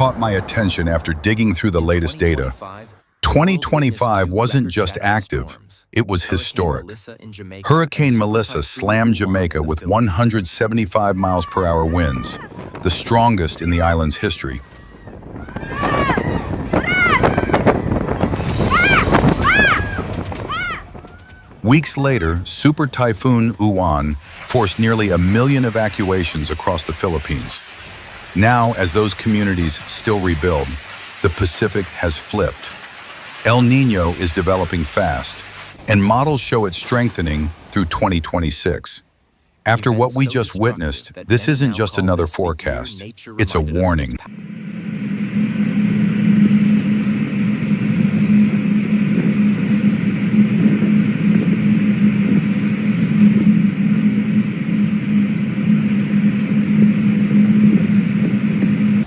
caught my attention after digging through the latest data. 2025 wasn't just active, it was historic. Hurricane Melissa slammed Jamaica with 175 miles per hour winds, the strongest in the island's history. Weeks later, Super Typhoon Uwan forced nearly 1 million evacuations across the Philippines. Now, as those communities still rebuild, the Pacific has flipped. El Niño is developing fast, and models show it strengthening through 2026. After what we just witnessed, this isn't just another forecast, it's a warning.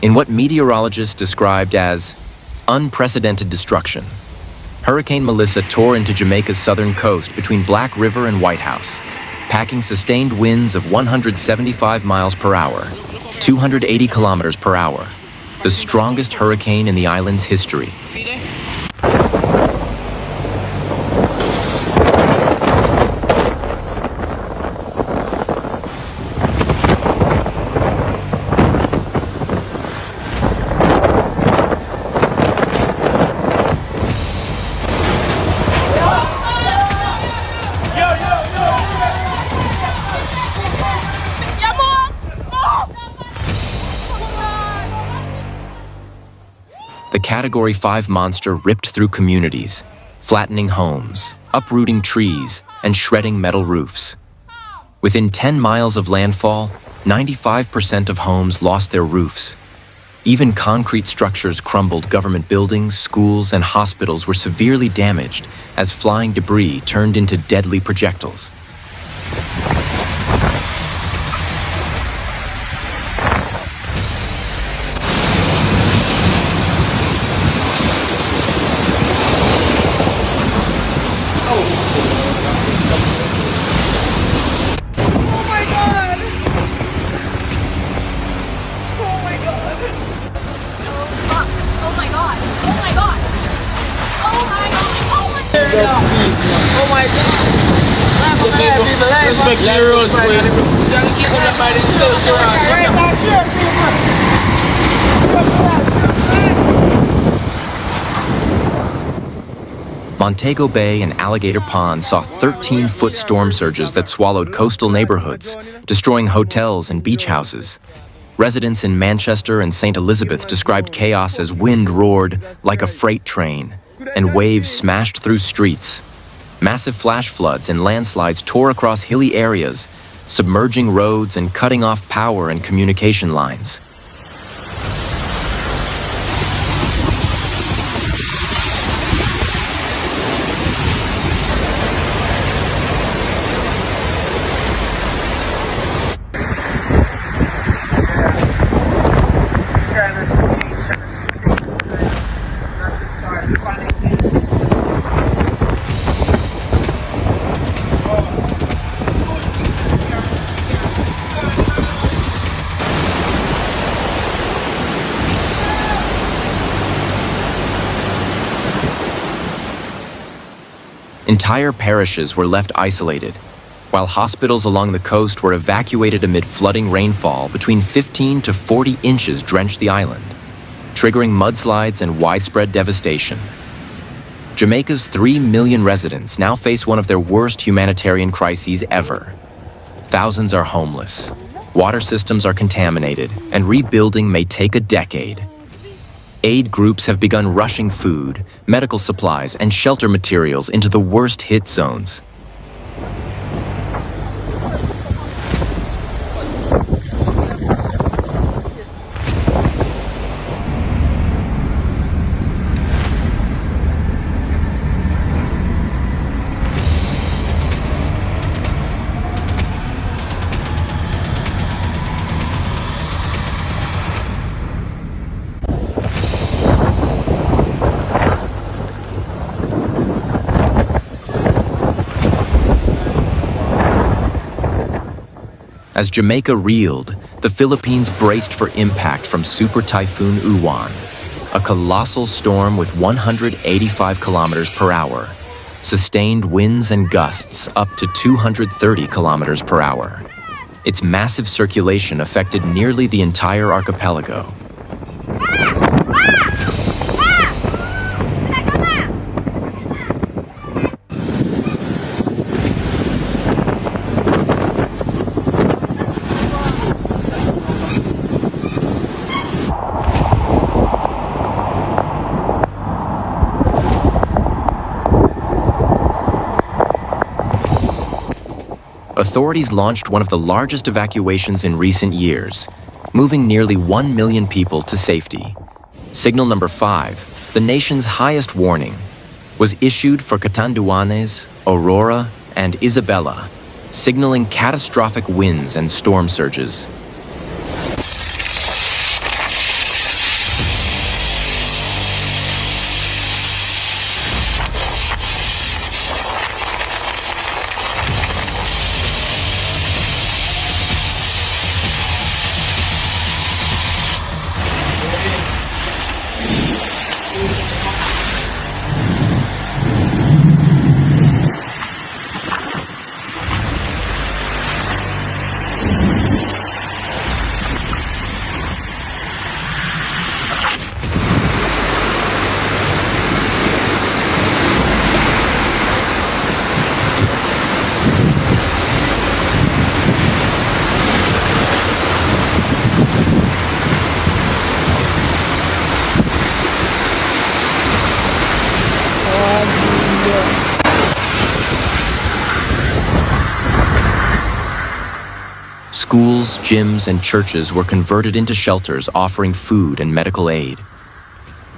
In what meteorologists described as unprecedented destruction, Hurricane Melissa tore into Jamaica's southern coast between Black River and White House, packing sustained winds of 175 miles per hour, 280 kilometers per hour, the strongest hurricane in the island's history. The Category 5 monster ripped through communities, flattening homes, uprooting trees, and shredding metal roofs. Within 10 miles of landfall, 95% of homes lost their roofs. Even concrete structures crumbled. Government buildings, schools, and hospitals were severely damaged as flying debris turned into deadly projectiles. Oh my God! Montego Bay and Alligator Pond saw 13-foot storm surges that swallowed coastal neighborhoods, destroying hotels and beach houses. Residents in Manchester and St. Elizabeth described chaos as wind roared like a freight train, and waves smashed through streets. Massive flash floods and landslides tore across hilly areas, submerging roads and cutting off power and communication lines. Entire parishes were left isolated, while hospitals along the coast were evacuated amid flooding rainfall. Between 15 to 40 inches drenched the island, triggering mudslides and widespread devastation. Jamaica's 3 million residents now face one of their worst humanitarian crises ever. Thousands are homeless, water systems are contaminated, and rebuilding may take a decade. Aid groups have begun rushing food, medical supplies, and shelter materials into the worst hit zones. As Jamaica reeled, The Philippines braced for impact from Super Typhoon Uwan, a colossal storm with 185 kilometers per hour, sustained winds and gusts up to 230 kilometers per hour. Its massive circulation affected nearly the entire archipelago. Authorities launched one of the largest evacuations in recent years, moving nearly 1 million people to safety. Signal number 5, the nation's highest warning, was issued for Catanduanes, Aurora, and Isabela, signaling catastrophic winds and storm surges. Schools, gyms, and churches were converted into shelters offering food and medical aid.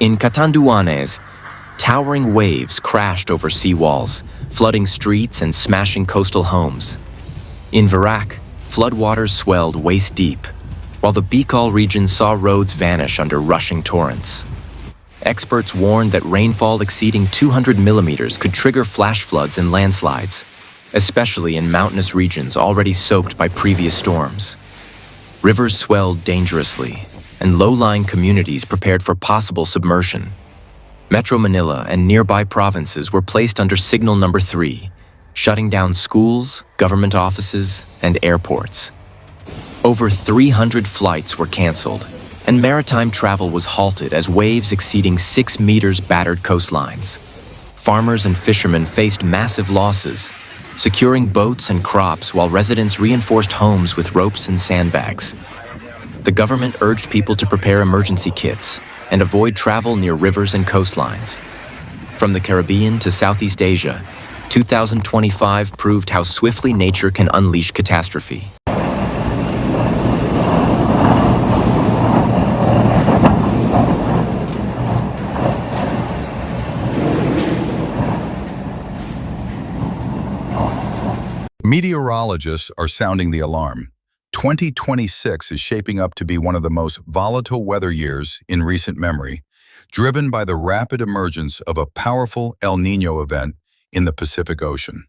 In Catanduanes, towering waves crashed over seawalls, flooding streets and smashing coastal homes. In Verac, floodwaters swelled waist-deep, while the Bicol region saw roads vanish under rushing torrents. Experts warned that rainfall exceeding 200 millimeters could trigger flash floods and landslides, especially in mountainous regions already soaked by previous storms. Rivers swelled dangerously, and low-lying communities prepared for possible submersion. Metro Manila and nearby provinces were placed under signal number 3, shutting down schools, government offices, and airports. Over 300 flights were canceled, and maritime travel was halted as waves exceeding 6 meters battered coastlines. Farmers and fishermen faced massive losses, securing boats and crops while residents reinforced homes with ropes and sandbags. The government urged people to prepare emergency kits and avoid travel near rivers and coastlines. From the Caribbean to Southeast Asia, 2025 proved how swiftly nature can unleash catastrophe. Meteorologists are sounding the alarm. 2026 is shaping up to be one of the most volatile weather years in recent memory, driven by the rapid emergence of a powerful El Niño event in the Pacific Ocean.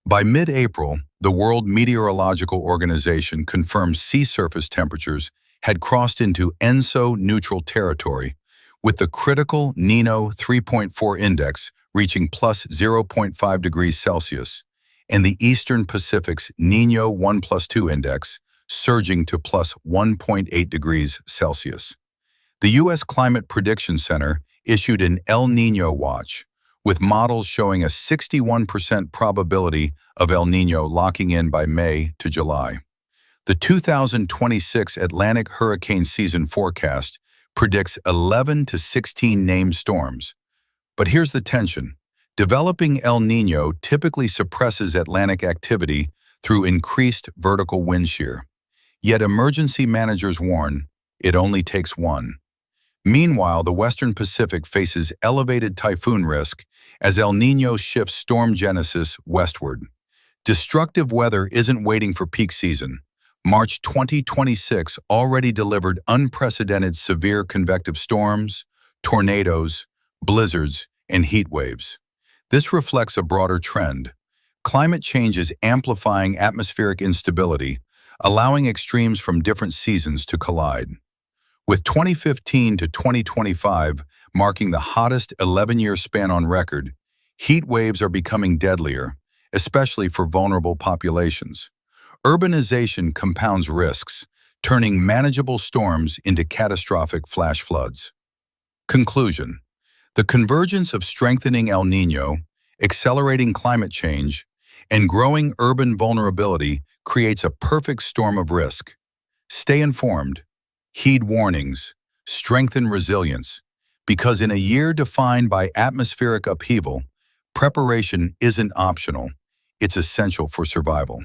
By mid-April, the World Meteorological Organization confirmed sea surface temperatures had crossed into ENSO neutral territory, with the critical Niño 3.4 index reaching plus 0.5 degrees Celsius, and the Eastern Pacific's Niño 1+2 index surging to plus 1.8 degrees Celsius. The U.S. Climate Prediction Center issued an El Niño watch, with models showing a 61% probability of El Niño locking in by May to July. The 2026 Atlantic hurricane season forecast predicts 11 to 16 named storms. But here's the tension. Developing El Niño typically suppresses Atlantic activity through increased vertical wind shear. Yet emergency managers warn, it only takes one. Meanwhile, the Western Pacific faces elevated typhoon risk as El Niño shifts storm genesis westward. Destructive weather isn't waiting for peak season. March 2026 already delivered unprecedented severe convective storms, tornadoes, blizzards, and heat waves. This reflects a broader trend. Climate change is amplifying atmospheric instability, allowing extremes from different seasons to collide. With 2015 to 2025 marking the hottest 11-year span on record, heat waves are becoming deadlier, especially for vulnerable populations. Urbanization compounds risks, turning manageable storms into catastrophic flash floods. Conclusion: the convergence of strengthening El Niño, accelerating climate change, and growing urban vulnerability creates a perfect storm of risk. Stay informed, heed warnings, strengthen resilience, because in a year defined by atmospheric upheaval, preparation isn't optional, it's essential for survival.